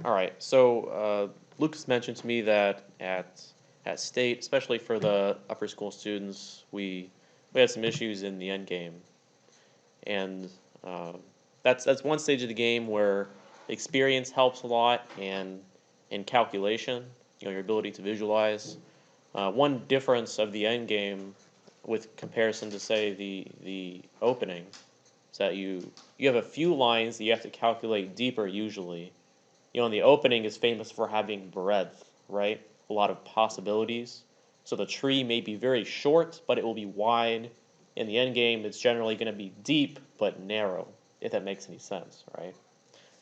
All right. So Lucas mentioned to me that at state, especially for the upper school students, we had some issues in the end game, and uh, that's one stage of the game where experience helps a lot, and in calculation, your ability to visualize. One difference of the end game with comparison to say the opening is that you have a few lines that you have to calculate deeper usually. The opening is famous for having breadth, right? A lot of possibilities. So the tree may be very short, but it will be wide. In the end game, it's generally going to be deep but narrow, if that makes any sense, right?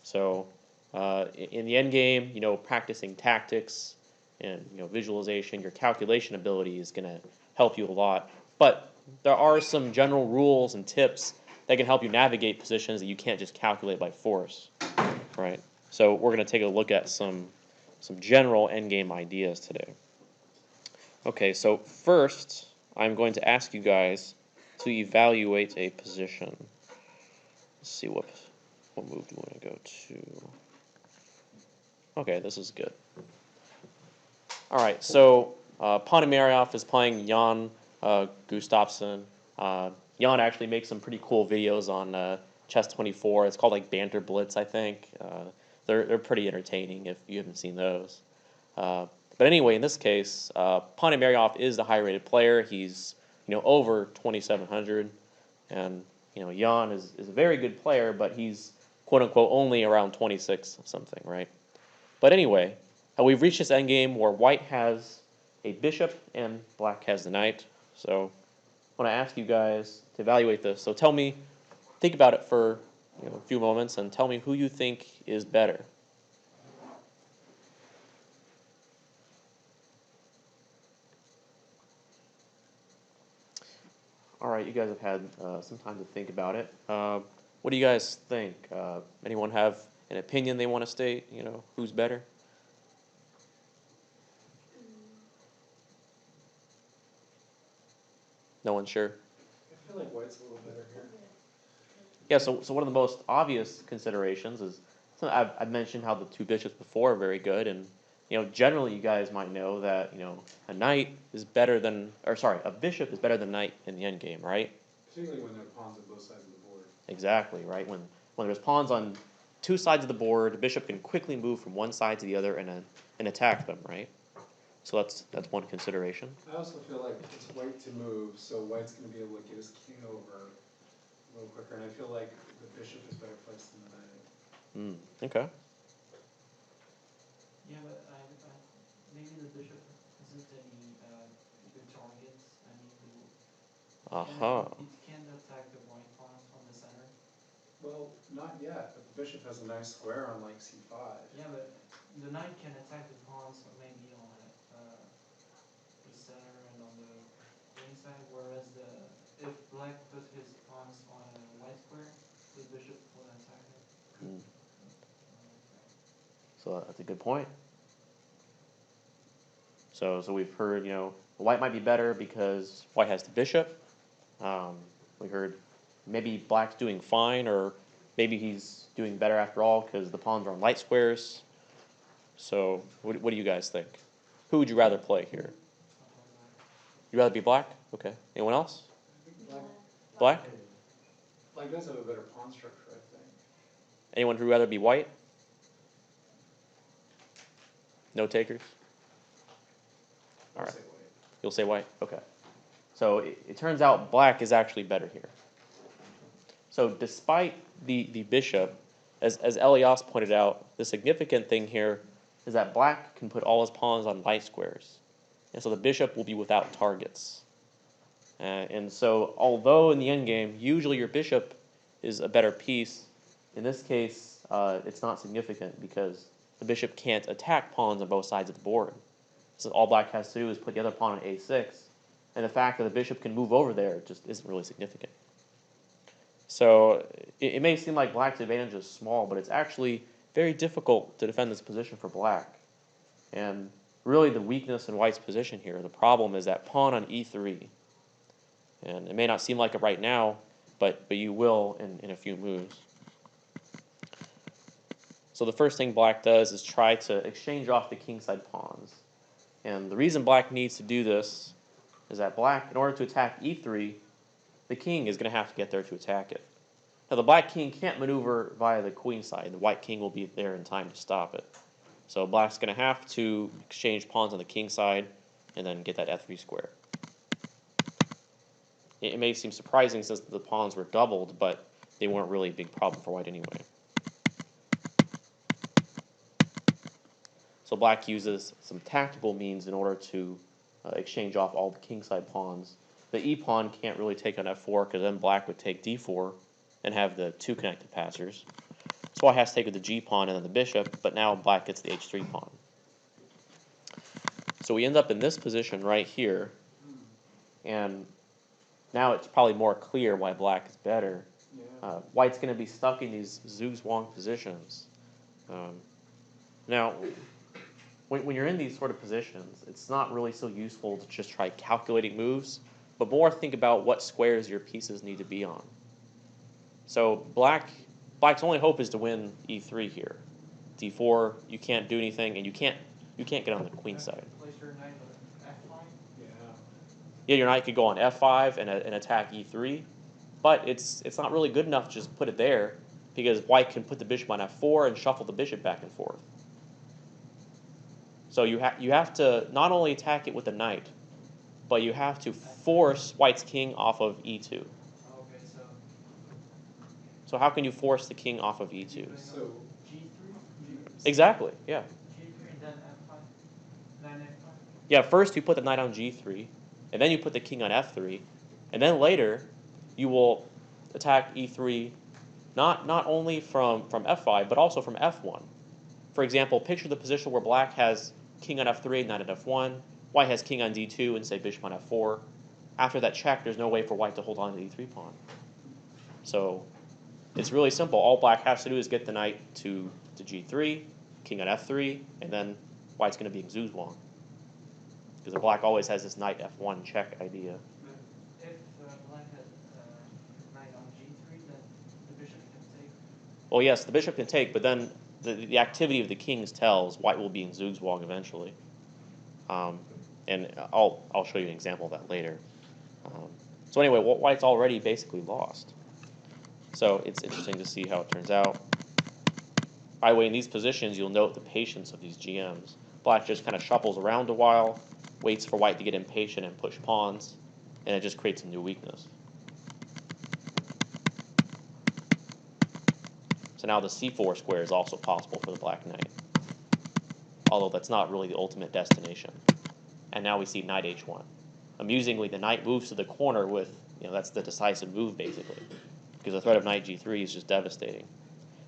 So in the end game, practicing tactics and visualization, your calculation ability is going to help you a lot. But there are some general rules and tips that can help you navigate positions that you can't just calculate by force, right? So we're going to take a look at some general endgame ideas today. Okay, so first I'm going to ask you guys to evaluate a position. Let's see what move do you want to go to. Okay, this is good. All right, so Ponomarev is playing Jan Gustafsson. Jan actually makes some pretty cool videos on Chess 24. It's called like Banter Blitz, I think. They're pretty entertaining if you haven't seen those. But anyway, in this case, Ponomarev is the high-rated player. He's over 2,700, and Jan is a very good player, but he's quote unquote only around 26 something, right? But anyway, we've reached this endgame where white has a bishop and black has the knight. So I want to ask you guys to evaluate this. So think about it for a few moments and tell me who you think is better. All right, you guys have had some time to think about it. What do you guys think? Anyone have an opinion they want to state? Who's better? No one's sure. I feel like white's a little better here. Yeah, so one of the most obvious considerations is I've mentioned how the two bishops before are very good, and generally you guys might know that a knight is better than, or sorry, a bishop is better than knight in the end game, right? Particularly when there are pawns on both sides of the board. Exactly, right. When there's pawns on two sides of the board, the bishop can quickly move from one side to the other and attack them, right? So that's one consideration. I also feel like it's white to move, so white's going to be able to get his king over a little quicker, and I feel like the bishop is better placed than the knight. Okay. Yeah, but maybe the bishop hasn't any good targets. I mean, Aha. it can attack the white pawns from the center. Well, not yet, but the bishop has a nice square on like c5. Yeah, but the knight can attack the pawns maybe on the center and on the queen side, whereas if black put his pawns on a white square, the bishop will attack it. Mm. Like that. So that's a good point. So we've heard white might be better because white has the bishop. We heard maybe black's doing fine, or maybe he's doing better after all because the pawns are on light squares. So what do you guys think? Who would you rather play here? You'd rather be black? Okay. Anyone else? I think black, Black? black does have a better pawn structure, I think. Anyone who'd rather be white? No takers? I'll All right. say white. You'll say white? Okay. So it turns out black is actually better here. So despite the bishop, as Elias pointed out, the significant thing here is that black can put all his pawns on light squares. And so the bishop will be without targets. And so although in the endgame, usually your bishop is a better piece, in this case, it's not significant because the bishop can't attack pawns on both sides of the board. So all black has to do is put the other pawn on a6, and the fact that the bishop can move over there just isn't really significant. So it may seem like black's advantage is small, but it's actually very difficult to defend this position for black. And really the weakness in white's position here, the problem is that pawn on e3. And it may not seem like it right now, but you will in a few moves. So the first thing black does is try to exchange off the kingside pawns. And the reason black needs to do this is that black, in order to attack e3, the king is going to have to get there to attack it. Now the black king can't maneuver via the queen side. The white king will be there in time to stop it. So black's going to have to exchange pawns on the king side and then get that f3 square. It may seem surprising since the pawns were doubled, but they weren't really a big problem for white anyway. So black uses some tactical means in order to exchange off all the kingside pawns. The e pawn can't really take on f4 because then black would take d4 and have the two connected passers. So white has to take with the g pawn and then the bishop, but now black gets the h3 pawn. So we end up in this position right here, and now it's probably more clear why black is better. Yeah. White's going to be stuck in these Zugzwang positions. Now, when you're in these sort of positions, it's not really so useful to just try calculating moves, but more think about what squares your pieces need to be on. So black's only hope is to win e3 here. d4, you can't do anything, and you can't get on the queen side. Place your knight on f5. Yeah. Yeah, your knight could go on f5 and attack e3, but it's not really good enough to just put it there because white can put the bishop on f4 and shuffle the bishop back and forth. So you have to not only attack it with the knight, but you have to force white's king off of e2. Okay, so So how can you force the king off of e2? So g3, Exactly, yeah. g3, and then f5, then f5. Yeah, first you put the knight on g3, and then you put the king on f3, and then later you will attack e3 not only from f5, but also from f1. For example, picture the position where black has king on f3, knight on f1, white has king on d2, and say bishop on f4. After that check, there's no way for white to hold on to the e3 pawn. So it's really simple. All black has to do is get the knight to g3, king on f3, and then white's going to be in Zugzwang. Because the black always has this knight f1 check idea. If black had knight on g3, then the bishop can take. Well, yes, the bishop can take, but then the activity of the kings tells white will be in Zugzwang eventually. And I'll show you an example of that later. So anyway, white's already basically lost. So it's interesting to see how it turns out. By the way, in these positions, you'll note the patience of these GMs. Black just kind of shuffles around a while, waits for white to get impatient and push pawns, and it just creates a new weakness. So now the c4 square is also possible for the black knight, although that's not really the ultimate destination. And now we see knight h1. Amusingly, the knight moves to the corner with, that's the decisive move basically, because the threat of knight g3 is just devastating.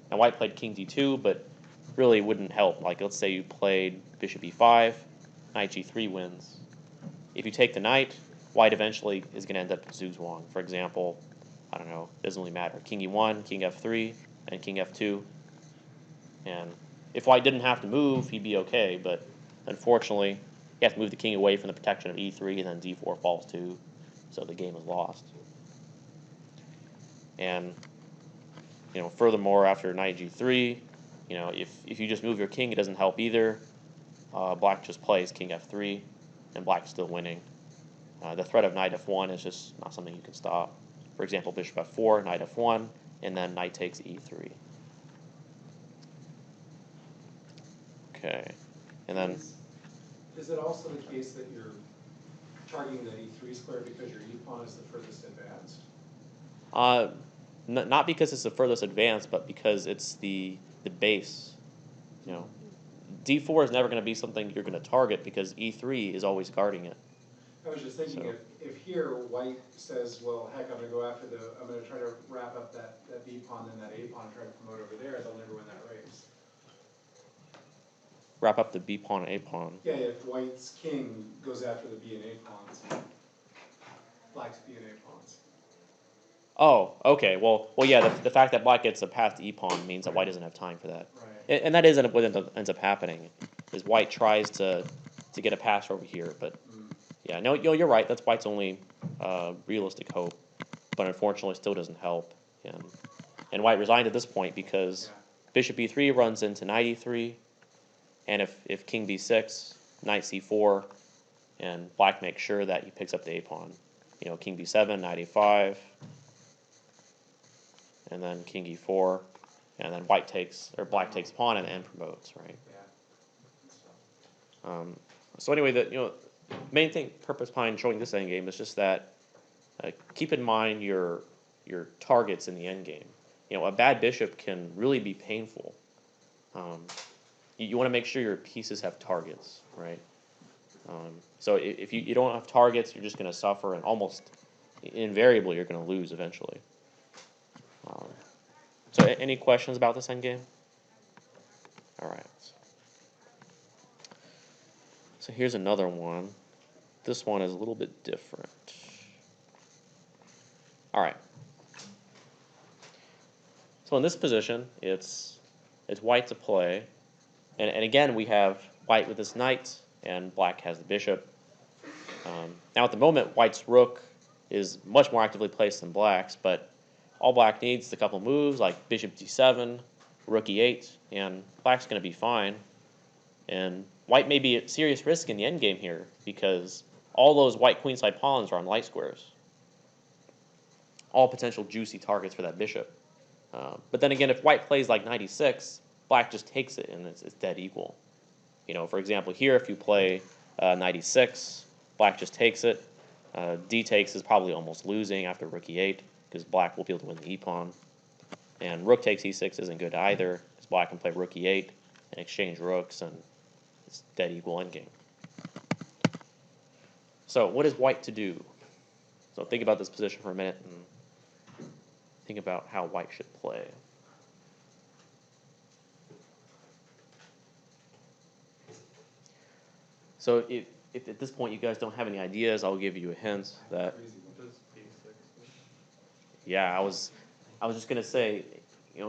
Now white played king d2, but really wouldn't help. Like let's say you played bishop e5, knight g3 wins. If you take the knight, white eventually is going to end up in Zugzwang. For example, I don't know, doesn't really matter. King e1, king f3, and king f2. And if white didn't have to move, he'd be okay, but unfortunately, he has to move the king away from the protection of e3, and then d4 falls too, so the game is lost. And furthermore, after knight g3, if you just move your king, it doesn't help either. Black just plays king f3, and black's still winning. The threat of knight f1 is just not something you can stop. For example, bishop f4, knight f1, and then knight takes e3. Okay, and then Is it also the case that you're targeting that e3 square because your e-pawn is the furthest advanced? not because it's the furthest advanced, but because it's the base. D4 is never going to be something you're going to target because E3 is always guarding it. I was just thinking, So- if here white says, well, heck, I'm going to try to wrap up that b pawn and that a pawn and try to promote over there, they'll never win that race. Wrap up the B pawn and A pawn. Yeah, if white's king goes after the b and a pawns, black's b and a pawns. Oh, okay. Well, yeah. The fact that black gets a path to E pawn means that white doesn't have time for that, Right. and that is what ends up happening. Is white tries to get a pass over here, but yeah, no, you're right. That's white's only realistic hope, but unfortunately, still doesn't help. And white resigned at this point because Yeah. bishop e3 runs into knight e3, and if king b6, knight c4, and black makes sure that he picks up the a pawn. You know, king b7, knight a5, and then king e4, and then black takes pawn and promotes, right? Yeah. So anyway, the main purpose behind showing this endgame is just that keep in mind your targets in the endgame. You know, a bad bishop can really be painful. You want to make sure your pieces have targets, right? So if you don't have targets, you're just going to suffer, and almost invariably you're going to lose eventually. So any questions about this endgame? All right. So here's another one. This one is a little bit different. All right. So in this position, it's white to play, and again we have white with this knight, and black has the bishop. Now at the moment, white's rook is much more actively placed than black's, but all black needs is a couple moves like bishop d7, rook e8, and black's going to be fine. And white may be at serious risk in the endgame here because all those white queenside pawns are on light squares. All potential juicy targets for that bishop. But then again, if white plays like knight e6, black just takes it and it's dead equal. You know, for example, here if you play knight e6, black just takes it. D takes is probably almost losing after rook e8 because black will be able to win the e-pawn. And rook takes e6 isn't good either because black can play rook e8 and exchange rooks, and it's dead equal endgame. So what is white to do? So think about this position for a minute and think about how white should play. So if at this point you guys don't have any ideas, I'll give you a hint that. Yeah, I was just gonna say,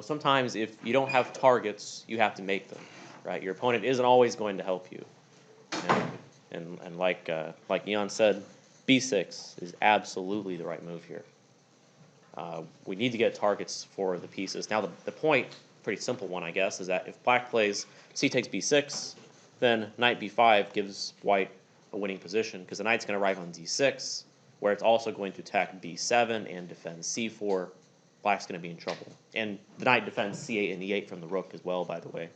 sometimes if you don't have targets, you have to make them, right? Your opponent isn't always going to help you, and like Ian said, b6 is absolutely the right move here. We need to get targets for the pieces. Now the point, pretty simple one I guess, is that if black plays c takes b6, then knight b5 gives white a winning position because the knight's going to arrive on d6, where it's also going to attack b7 and defend c4. Black's going to be in trouble. And the knight defends c8 and e8 from the rook as well, by the way.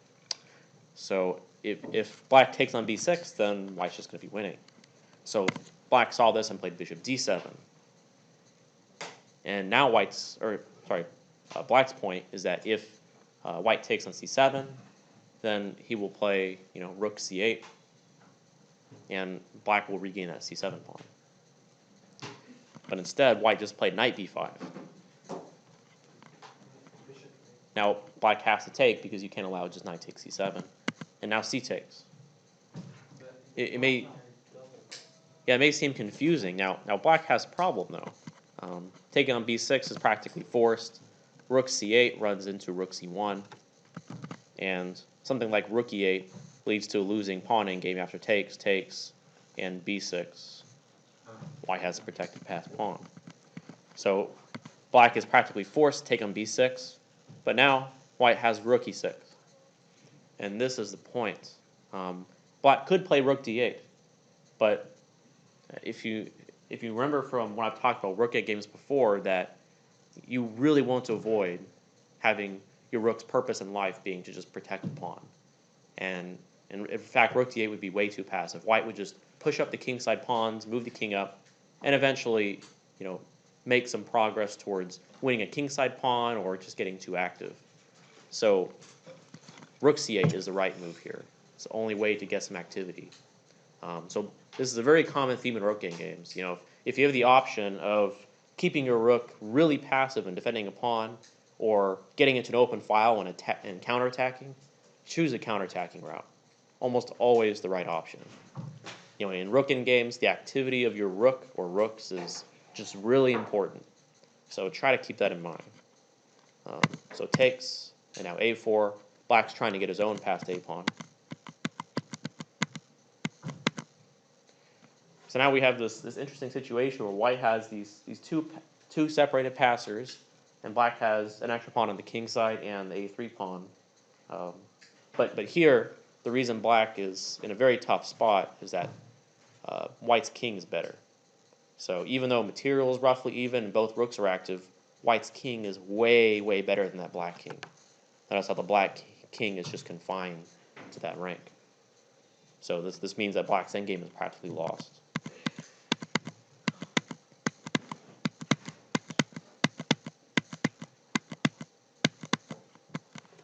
So if black takes on b6, then white's just going to be winning. So black saw this and played bishop d7. And now black's point is that if white takes on c7, then he will play, rook c8, and black will regain that c7 pawn. But instead, white just played knight b5. Now black has to take because you can't allow just knight takes c7, and now c takes. It may seem confusing. Now black has a problem though. Taking on b6 is practically forced. Rook c8 runs into rook c1, and something like rook e8 leads to a losing pawn in game after takes, and b6. White has a protected pass pawn. So black is practically forced to take on b6, but now white has rook e6. And this is the point. Black could play rook d8, but if you remember from when I've talked about rook games before, that you really want to avoid having your rook's purpose in life being to just protect the pawn. And in fact, rook d8 would be way too passive. White would just push up the kingside pawns, move the king up, and eventually, make some progress towards winning a kingside pawn or just getting too active. So rook c8 is the right move here. It's the only way to get some activity. So this is a very common theme in rook games. If you have the option of keeping your rook really passive and defending a pawn, or getting into an open file and counterattacking, choose a counterattacking route. Almost always the right option. In rook games, the activity of your rook or rooks is just really important. So try to keep that in mind. So takes, and now a4. Black's trying to get his own passed a pawn. So now we have this interesting situation where white has these two separated passers, and black has an extra pawn on the king side and the a3 pawn. Um, but here, the reason black is in a very tough spot is that white's king is better. So even though material is roughly even and both rooks are active, white's king is way, way better than that black king. Notice how the black king is just confined to that rank. So this means that black's endgame is practically lost.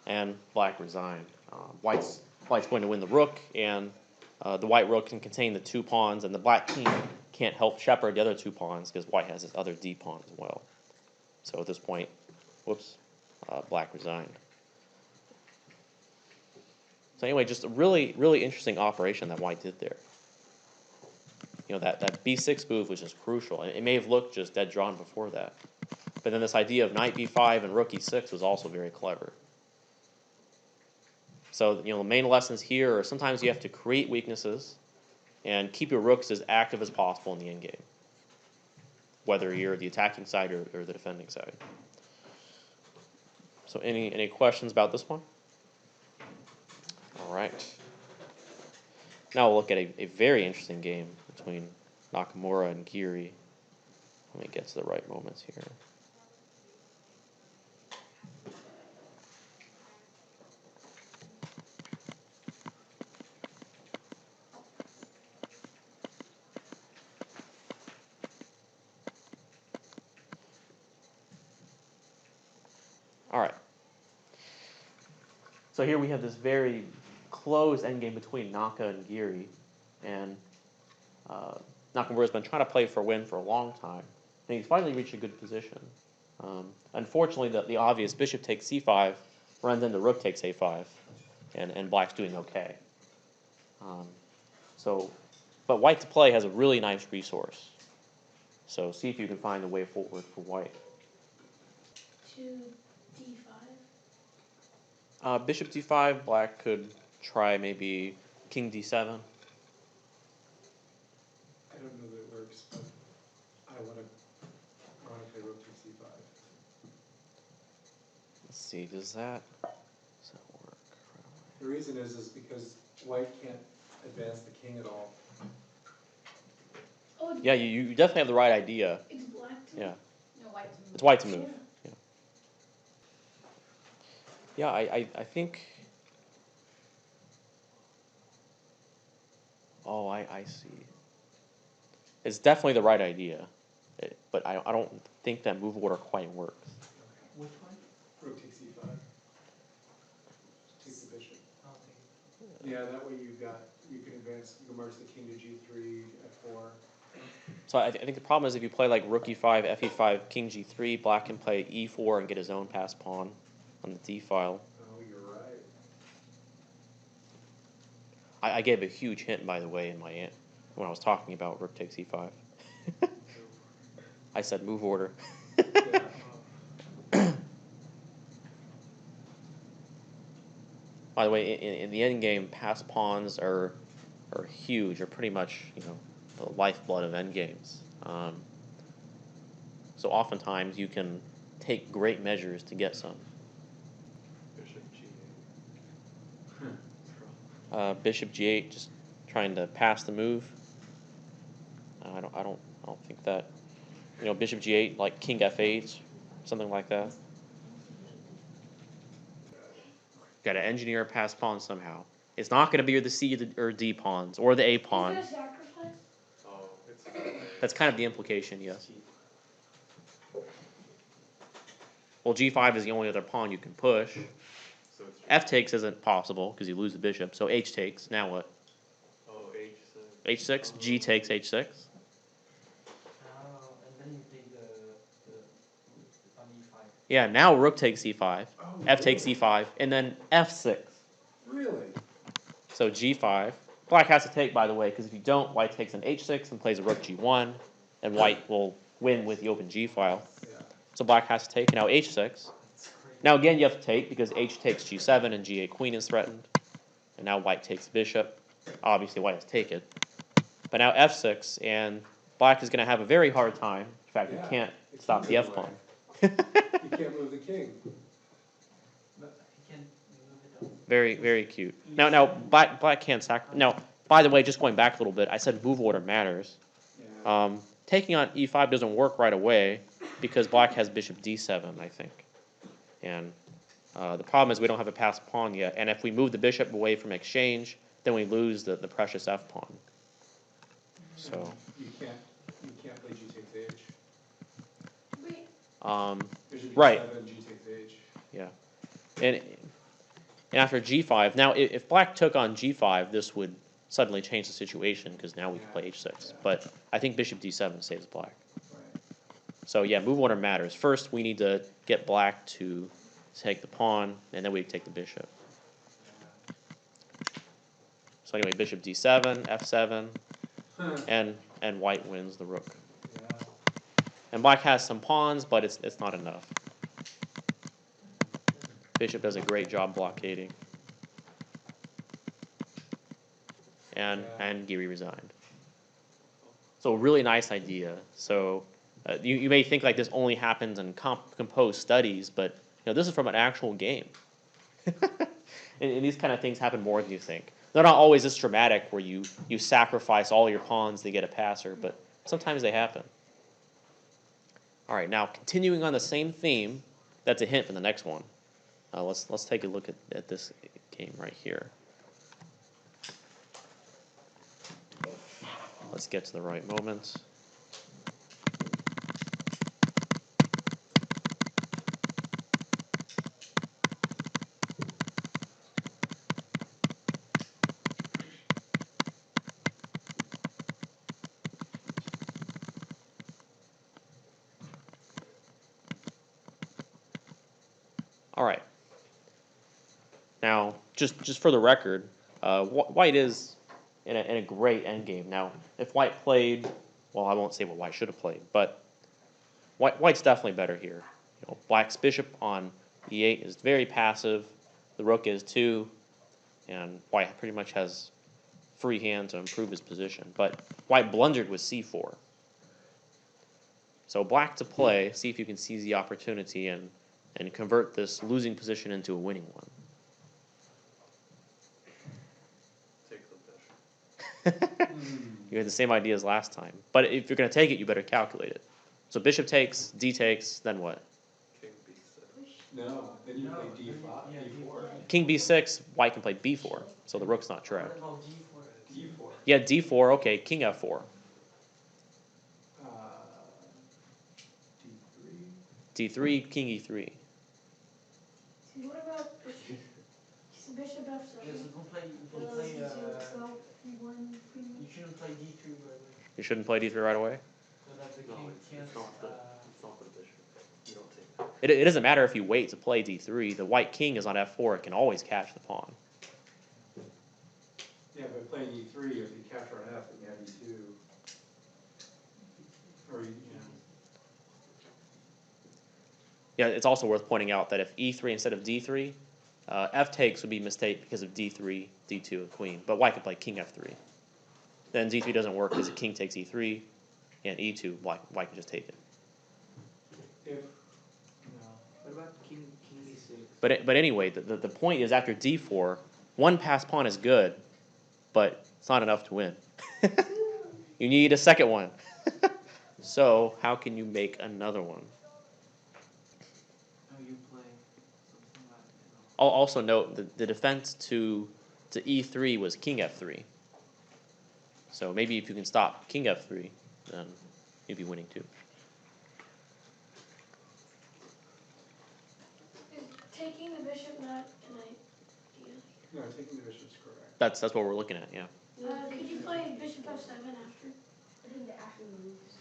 And black resigned. White's going to win the rook, and the white rook can contain the 2 pawns, and the black king can't help shepherd the other 2 pawns because white has his other d pawn as well. So at this point, black resigned. So anyway, just a really, really interesting operation that white did there. You know, that b6 move was just crucial. It may have looked just dead drawn before that. But then this idea of knight b5 and rook e6 was also very clever. So, you know, the main lessons here are sometimes you have to create weaknesses and keep your rooks as active as possible in the endgame, whether you're the attacking side or the defending side. So any questions about this one? All right. Now we'll look at a very interesting game between Nakamura and Giri. Let me get to the right moments here. All right. So here we have this very close endgame between Naka and Giri, and Nakamura's been trying to play for a win for a long time, and he's finally reached a good position. Unfortunately, the obvious bishop takes c5 runs into rook takes a5, and black's doing okay. But white to play has a really nice resource. So see if you can find a way forward for white. To d5. Bishop d5, black could try maybe king d7. I don't know that it works, but I want to play rook takes c5. Let's see, does that work? The reason is because white can't advance the king at all. Oh, Yeah, you definitely have the right idea. it's black to Yeah, No, white to move. it's white to move. Yeah. Yeah, I think. Oh, I see. It's definitely the right idea, but I don't think that move order quite works. Which one? Rook takes e5. Take the bishop. Okay. Yeah, that way you can advance, you can march the king to g3, f4. So I think the problem is if you play like rook e5, fe5, king g3, black can play e4 and get his own passed pawn on the d file. Oh, you're right. I gave a huge hint, by the way, in my when I was talking about rook takes e5. I said move order. Yeah. By the way, in the endgame, passed pawns are huge. Are pretty much the lifeblood of endgames. So oftentimes you can take great measures to get some. Bishop g8. Bishop g8, just trying to pass the move. I don't think that. Bishop g8 like king f8, something like that. Got to engineer a pass pawn somehow. It's not going to be the C or D pawns or the A pawn. Is that a sacrifice? Oh, it's That's kind of the implication, yes. Well, g5 is the only other pawn you can push. so it's F takes isn't possible because you lose the bishop. So h takes. Now what? Oh, h6. h6. G takes h6. Oh, and then you take the on e5. Yeah. Now rook takes c5. Oh, F takes e5, and then f6. Really? So g5. Black has to take, by the way, because if you don't, white takes an h6 and plays a rook g1, and white will win with the open g file. Yeah. So black has to take. Now h6. That's crazy. Now again, you have to take because h takes g7 and g8 queen is threatened. And now white takes bishop. Obviously, white has to take it. But now f6, and black is going to have a very hard time. In fact, Yeah, you can't the stop the king's f in the pawn. You can't move the king. But he can move it Very cute. Now, black can't sac. Now, by the way, just going back a little bit, I said move order matters. Yeah. Taking on e5 doesn't work right away because black has bishop d7, I think. And the problem is we don't have a passed pawn yet. And if we move the bishop away from exchange, then we lose the precious f pawn. So. You can't play g takes h. Wait, Bishop Right. g7, g takes h. Yeah. And after g5, now if black took on g5, this would suddenly change the situation because now we can play h6. Yeah. But I think bishop d7 saves black. Right. So yeah, move order matters. First, we need to get black to take the pawn, and then we take the bishop. Yeah. So anyway, bishop d7, f7, Huh. and white wins the rook. Yeah. And black has some pawns, but it's not enough. Bishop does a great job blockading. And Geary resigned. So really nice idea. So you may think like this only happens in composed studies, but this is from an actual game. and these kind of things happen more than you think. They're not always this dramatic where you sacrifice all your pawns to get a passer, but sometimes they happen. All right, now continuing on the same theme, that's a hint for the next one. Let's take a look at this game right here. Let's get to the right moment. All right. Now, just for the record, white is in a great endgame. Now, if white played, well, I won't say what white should have played, but white's definitely better here. Black's bishop on e8 is very passive. The rook is too, and white pretty much has free hand to improve his position. But white blundered with c4. So black to play, see if you can seize the opportunity and convert this losing position into a winning one. Take the bishop. You had the same idea as last time. But if you're going to take it, you better calculate it. So bishop takes, d takes, then what? King b6. No, then you No, play you- d5, yeah, d4. King b6, white can play b4. So the rook's not What trapped. about G4? d4. Yeah, d4, okay, king f4. Uh, d3. d3, king e3. what about bishop? Bishop Yeah, f7. so don't play, Uh, don't play, c0, c1, you shouldn't play D3 by the way. You shouldn't play d3 right away? So that the No, king it's can't, not the bishop. You don't take that. It doesn't matter if you wait to play d3. The white king is on f4. It can always catch the pawn. Yeah, but playing e3, if you capture on f, then you have e2. Or, Yeah, it's also worth pointing out that if e3 instead of d3, f takes would be a mistake because of d3, d2, and queen. But white could play king f3. Then d3 doesn't work because the king takes e3, and e2, white can just take it. if, no. What about king D6? But anyway, the point is after d4, one passed pawn is good, but it's not enough to win. You need a second one. So how can you make another one? No, you play something like, I'll also note the defense to e3 was king f3. So maybe if you can stop king f3, then you'd be winning too. Is taking the bishop not an idea? no, taking the bishop's correct. That's what we're looking at, yeah. Could you play bishop f7 after? I think the after moves.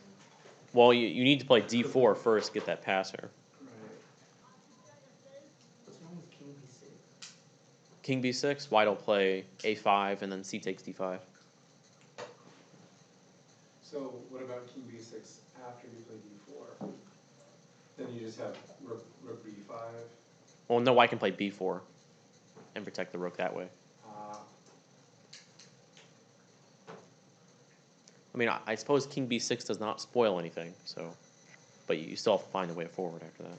Well, you need to play d4 first, get that passer. Right. what's wrong with king B6? King b6, white will play a5, and then c takes d5. So what about king b6 after you play d4? Then you just have rook b5. Well, no, white can play b4 and protect the rook that way. I mean, I suppose king b6 does not spoil anything, so, but you still have to find a way forward after that.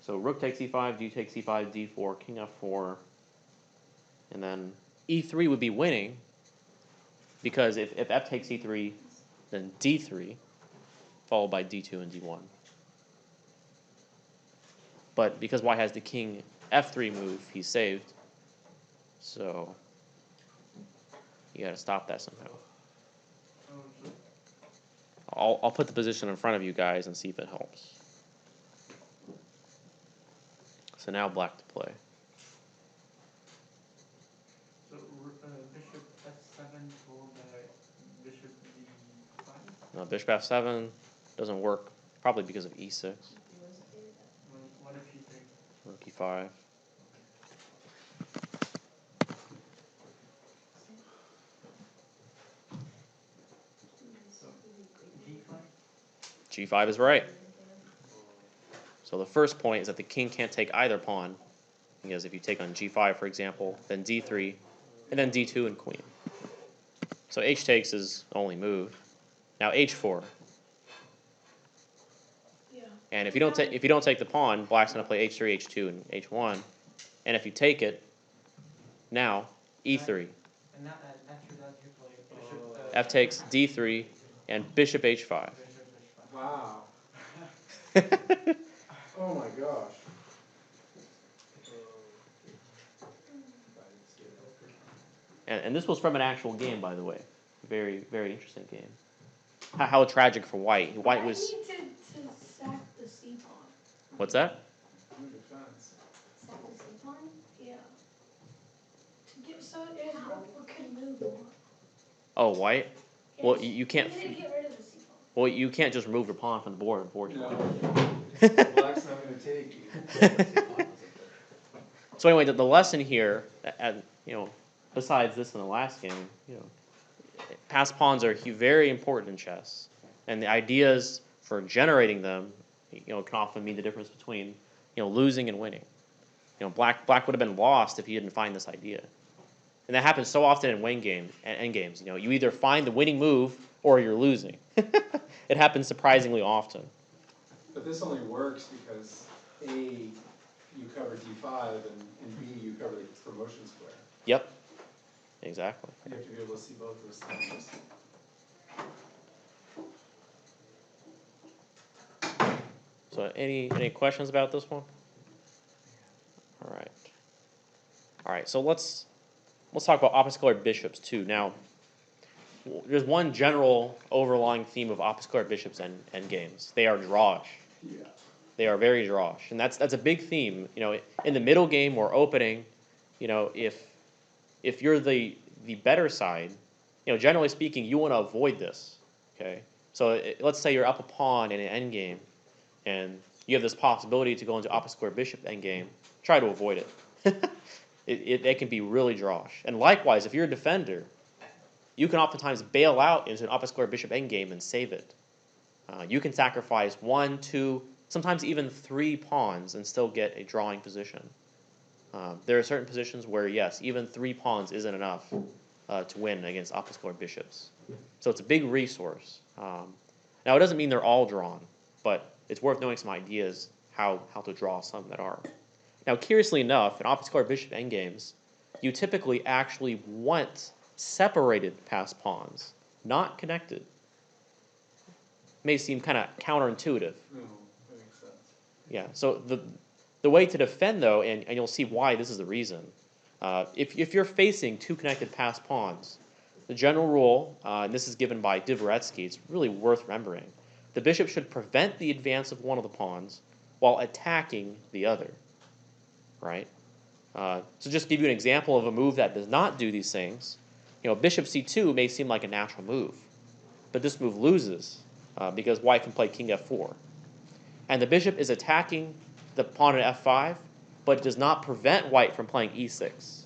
So rook takes e5, d takes e5, d4, king f4, and then e3 would be winning because if f takes e3, then d3, followed by d2 and d1. But because white has the king f3 move, he's saved. So you got to stop that somehow. Oh, so I'll put the position in front of you guys and see if it helps. So now black to play. So bishop f7 followed by bishop d5. Bishop f7 doesn't work, probably because of e6, What if e3? rook e5. So g5. G5 is right. So the first point is that the king can't take either pawn, because if you take on g5, for example, then d3, and then d2 and queen. So h takes is only move. Now h4. Yeah. And if you don't take the pawn, black's going to play h3, h2, and h1. And if you take it, now e3. And now, after that, you play bishop. F takes d3 and bishop h5. Bishop h5. Wow. Oh my gosh. And this was from an actual game, by the way. Very, very interesting game. How tragic for white. White was. I need to sack the c pawn. What's that? No defense. Sack the C pawn? Yeah. To get so it could move more. Oh, white? Well, Yes. you can't. We need to get rid of the c pawn. Well, you can't just remove your pawn from the board, unfortunately. No. Black's not going to take. So anyway, the lesson here, and besides this in the last game, passed pawns are very important in chess, and the ideas for generating them, can often mean the difference between, losing and winning. Black would have been lost if he didn't find this idea, and that happens so often in end games. You either find the winning move or you're losing. It happens surprisingly often. But this only works because A, you cover D5, and B, you cover the promotion square. Yep. Exactly. You have to be able to see both those things. So any questions about this one? All right. All right. So let's talk about opposite colored bishops too. Now, there's one general overlying theme of opposite colored bishops and endgames. They are drawish. Yeah. They are very drawish, and that's a big theme. In the middle game or opening, if you're the better side, generally speaking, you want to avoid this. Okay. So let's say you're up a pawn in an endgame, and you have this possibility to go into opposite square bishop endgame. Try to avoid it. It can be really drawish. And likewise, if you're a defender, you can oftentimes bail out into an opposite square bishop endgame and save it. You can sacrifice 1, 2, sometimes even 3 pawns and still get a drawing position. There are certain positions where, yes, even 3 pawns isn't enough to win against opposite square bishops. So it's a big resource. Now, it doesn't mean they're all drawn, but it's worth knowing some ideas how to draw some that are. Now, curiously enough, in opposite square bishop endgames, you typically actually want separated passed pawns, not connected. May seem kind of counterintuitive. No, that makes sense. Yeah. So the way to defend, though, and you'll see why this is the reason. If you're facing 2 connected passed pawns, the general rule, and this is given by Dvoretsky, it's really worth remembering. The bishop should prevent the advance of one of the pawns while attacking the other. Right? So just to give you an example of a move that does not do these things, bishop c2 may seem like a natural move, but this move loses because white can play king f4. And the bishop is attacking the pawn at f5, but does not prevent white from playing e6.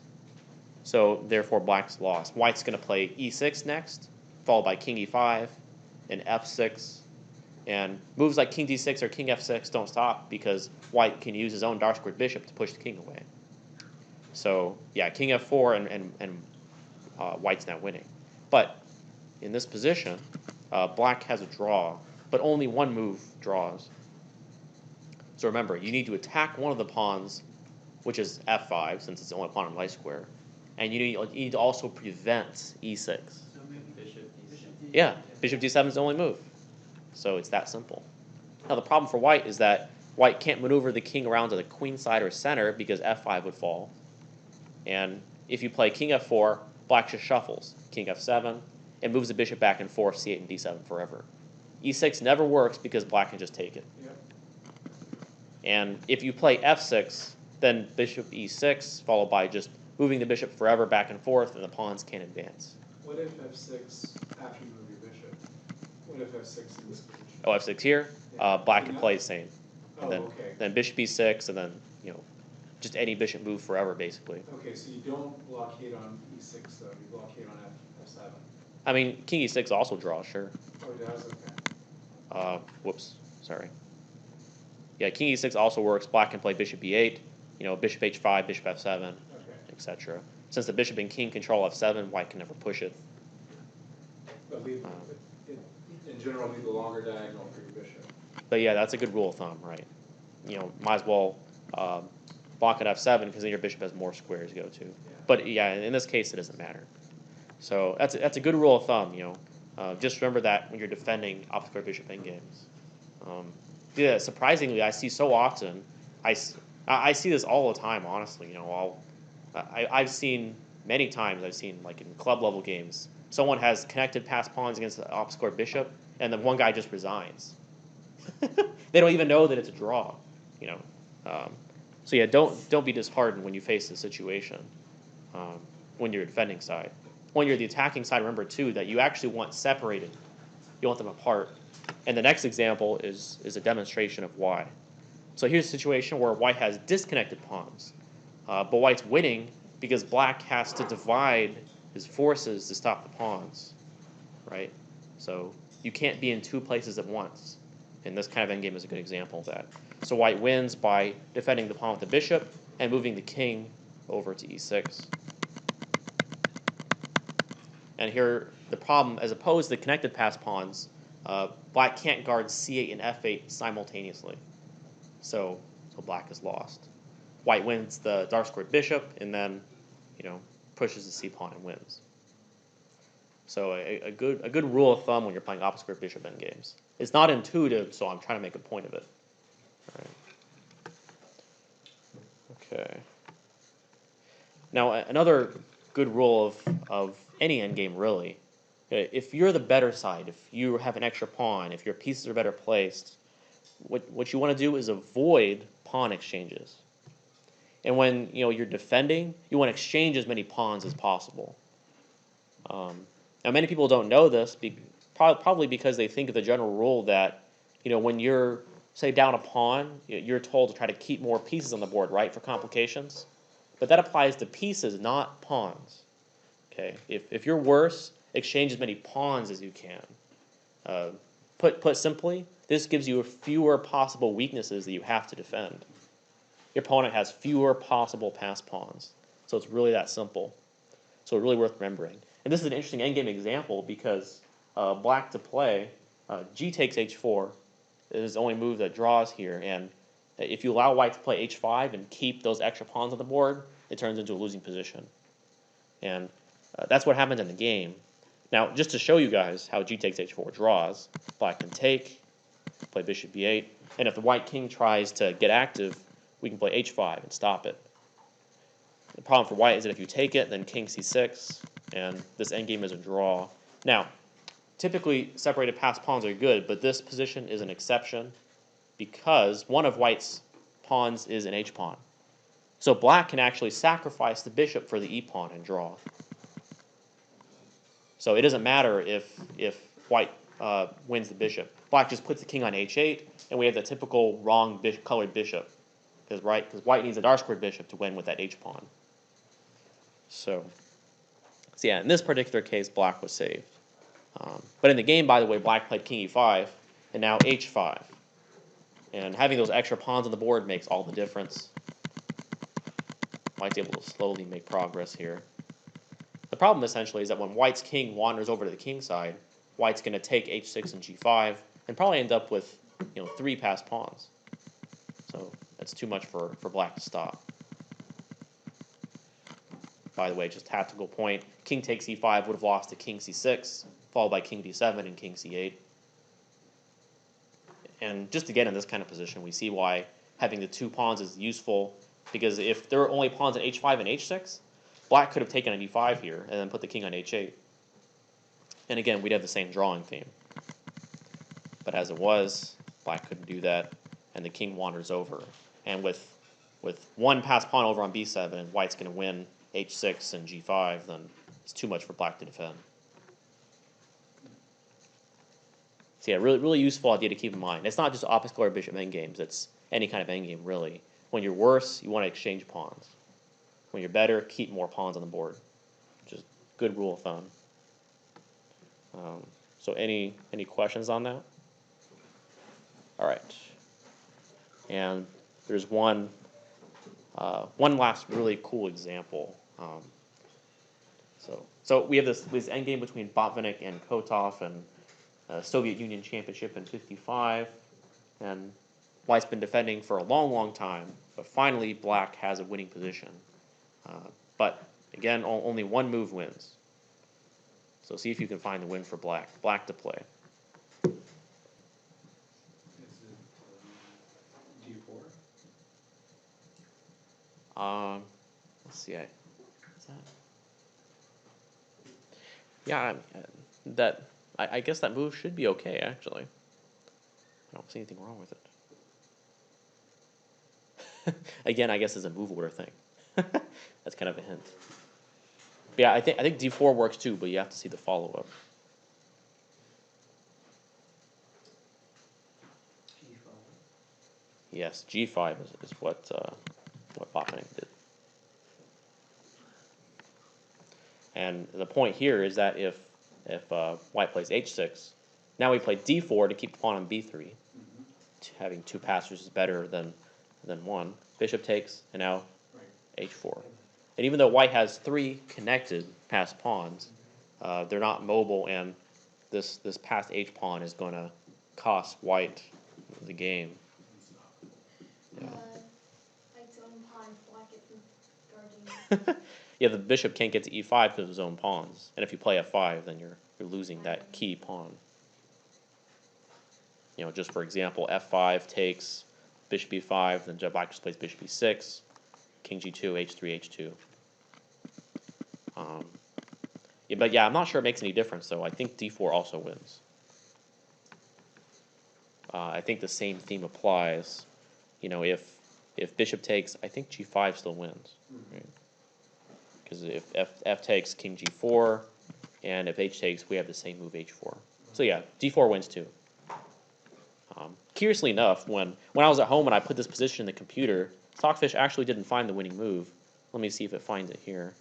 So therefore black's lost. White's going to play e6 next, followed by king e5, and f6. And moves like king d6 or king f6 don't stop because white can use his own dark squared bishop to push the king away. So yeah, king f4 and white's now winning. But in this position, black has a draw, but only one move draws. So remember, you need to attack one of the pawns, which is f5, since it's the only pawn in light square, and you need to also prevent e6. So maybe Bishop D7. Yeah, bishop d7 is the only move. So it's that simple. Now the problem for white is that white can't maneuver the king around to the queen side or center because f5 would fall. And if you play king f4, black just shuffles. King f7, and moves the bishop back and forth, c8 and d7 forever. e6 never works because black can just take it. Yep. And if you play f6, then bishop e6, followed by just moving the bishop forever back and forth, and the pawns can't advance. What if f6 after you move your bishop? What if f6 in this position? Oh, f6 here, black can play the same. Oh, And then, okay. then bishop e6, and then, just any bishop move forever, basically. Okay, so you don't blockade on e6 though, you blockade on f7. I mean, king e6 also draws, sure. Oh, it does, okay. Whoops, sorry. Yeah, king e6 also works. Black can play bishop e8, bishop h5, bishop f7, Okay. etc. Since the bishop and king control f7, white can never push it. But leave, in general, leave the longer diagonal for your bishop. But yeah, that's a good rule of thumb, right? Might as well block at f7 because then your bishop has more squares to go to. Yeah. But yeah, in this case, it doesn't matter. So that's a good rule of thumb. Just remember that when you're defending opposite square bishop endgames. Yeah, surprisingly, I see so often. I see this all the time. Honestly, I've seen many times. I've seen like in club level games, someone has connected passed pawns against the opposite square bishop, and then one guy just resigns. They don't even know that it's a draw. So yeah, don't be disheartened when you face this situation. When you're defending side, when you're the attacking side, remember too that you actually want separated. You want them apart. And the next example is a demonstration of why. So here's a situation where white has disconnected pawns, but white's winning because black has to divide his forces to stop the pawns, right? So you can't be in two places at once. And this kind of endgame is a good example of that. So white wins by defending the pawn with the bishop and moving the king over to e6. And here, the problem, as opposed to the connected pass pawns, black can't guard c8 and f8 simultaneously. So black is lost. White wins the dark squared bishop and then, pushes the c pawn and wins. So a good rule of thumb when you're playing opposite square bishop endgames. It's not intuitive, so I'm trying to make a point of it. All right. Okay. Now another good rule of any endgame really, if you're the better side, if you have an extra pawn, if your pieces are better placed, what you want to do is avoid pawn exchanges. And when you're defending, you want to exchange as many pawns as possible. Now many people don't know this, probably because they think of the general rule that when you're say down a pawn, you're told to try to keep more pieces on the board, right, for complications. But that applies to pieces, not pawns. Okay, if you're worse, exchange as many pawns as you can. Put simply, this gives you fewer possible weaknesses that you have to defend. Your opponent has fewer possible passed pawns. So it's really that simple. So it's really worth remembering. And this is an interesting endgame example because black to play, g takes h4 is the only move that draws here. And if you allow white to play h5 and keep those extra pawns on the board, it turns into a losing position. And that's what happens in the game. Now, just to show you guys how g takes h4 draws, black can take, play bishop b8, and if the white king tries to get active, we can play h5 and stop it. The problem for white is that if you take it, then king c6, and this endgame is a draw. Now, typically separated passed pawns are good, but this position is an exception because one of white's pawns is an h-pawn. So black can actually sacrifice the bishop for the e-pawn and draw. So it doesn't matter if white wins the bishop. Black just puts the king on h8, and we have the typical wrong colored bishop. Because white needs a dark squared bishop to win with that h-pawn. So yeah, in this particular case, black was saved. But in the game, by the way, black played king e5, and now h5. And having those extra pawns on the board makes all the difference. White's able to slowly make progress here. The problem, essentially, is that when white's king wanders over to the king side, white's going to take h6 and g5, and probably end up with 3 passed pawns. So that's too much for black to stop. By the way, just tactical point, king takes e5 would have lost to king c6, followed by king d7 and king c8. And just again in this kind of position, we see why having the 2 pawns is useful, because if there were only pawns at h5 and h6, black could have taken an e5 here and then put the king on h8. And again, we'd have the same drawing theme. But as it was, black couldn't do that, and the king wanders over. And with one passed pawn over on b7 and white's going to win h6 and g5, then it's too much for black to defend. So yeah, really useful idea to keep in mind. It's not just opposite color bishop endgames, it's any kind of endgame really. When you're worse, you want to exchange pawns. When you're better, keep more pawns on the board. Just good rule of thumb. So any questions on that? All right. And there's one last really cool example. So we have this endgame between Botvinnik and Kotov and Soviet Union Championship in '55, and White's been defending for a long time, but finally Black has a winning position. But again, only one move wins. So see if you can find the win for Black. Black to play. Is it D4? Let's see. Is that? Yeah, I guess that move should be okay actually. I don't see anything wrong with it. Again, I guess it's a move order thing. That's kind of a hint. But yeah, I think D4 works too, but you have to see the follow up. G5. Yes, G5 is what Botvinnik did. And the point here is that if White plays H6, now we play D4 to keep the pawn on B3. Mm-hmm. Having 2 passers is better than 1. Bishop takes, and now Right. H4. And even though White has 3 connected passed pawns, they're not mobile, and this passed H pawn is going to cost White the game. Yeah. Like zone pawn, black isn't guarding. Yeah, the bishop can't get to E5 because of his own pawns, and if you play F5, then you're losing that key pawn. You know, just for example, F5 takes bishop E5, then Black just plays bishop E6, King G2, H3, H2. Yeah, but yeah, I'm not sure it makes any difference though. I think D4 also wins. I think the same theme applies. You know, if bishop takes, I think G5 still wins. Right? Because if F takes, King G4, and if H takes, we have the same move H4. So yeah, D4 wins too. Curiously enough, when I was at home and I put this position in the computer, Stockfish actually didn't find the winning move. Let me see if it finds it here.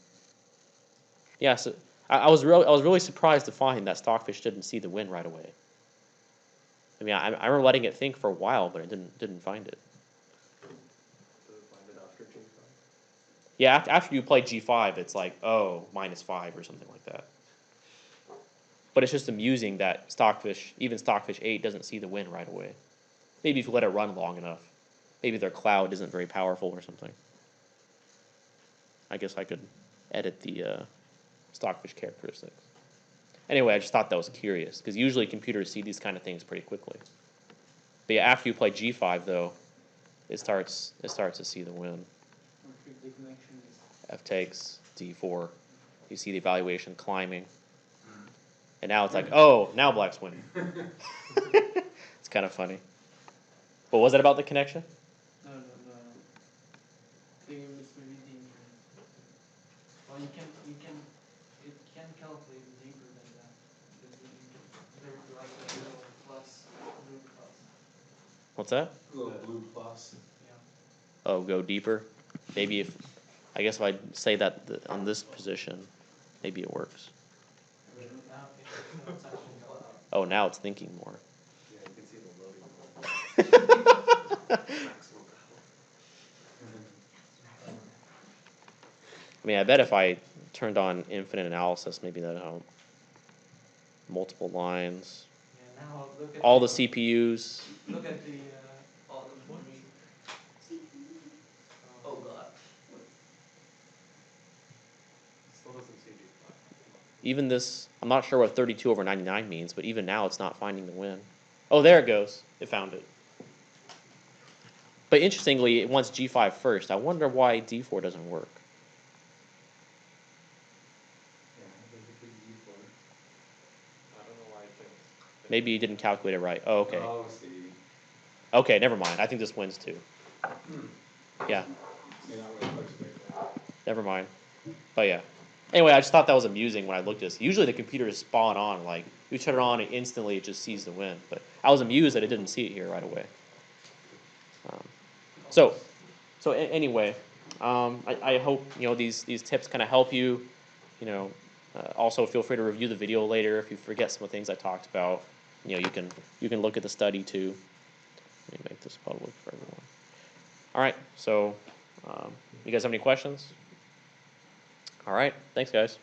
Yeah, so I was really surprised to find that Stockfish didn't see the win right away. I mean, I remember letting it think for a while, but it didn't find it. Does it find it after G5? Yeah, after you play G5, it's like, oh, -5 or something like that. But it's just amusing that even Stockfish 8 doesn't see the win right away. Maybe if you let it run long enough. Maybe their cloud isn't very powerful or something. I guess I could edit the Stockfish characteristics. Anyway, I just thought that was curious, because usually computers see these kind of things pretty quickly. But yeah, after you play G5, though, it starts to see the win. The connection is F takes, D4. You see the evaluation climbing. And now it's like, oh, now Black's winning. It's kind of funny. But was it about the connection? no. I think it's maybe the internet. Well, it can calculate deeper than that. There's like a little plus, blue plus. What's that? A little blue plus. Yeah. Oh, go deeper. Maybe I guess if I say that on this position, maybe it works. Now it's actually got out. Oh, now it's thinking more. Yeah, you can see the loading. Maximum power. I mean, I bet if I turned on infinite analysis, maybe that'd help. Multiple lines, Yeah, now look at all the CPUs. Look at the all the even this, I'm not sure what 32 over 99 means, but even now it's not finding the win. Oh, there it goes. It found it. But interestingly, it wants g5 first. I wonder why d4 doesn't work. Yeah, I think it could be D4. I don't know why I think. Maybe you didn't calculate it right. Oh, okay. Oh, see. Okay, never mind. I think this wins too. Hmm. Yeah, See, not what I expected. never mind. But yeah. Anyway, I just thought that was amusing when I looked at this. Usually the computer is spot on. Like, you turn it on and instantly it just sees the win. But I was amused that it didn't see it here right away. Um, so, anyway, I hope these tips kind of help you. Also feel free to review the video later if you forget some of the things I talked about. You can look at the study too. Let me make this public for everyone. All right. So, you guys have any questions? All right. Thanks, guys.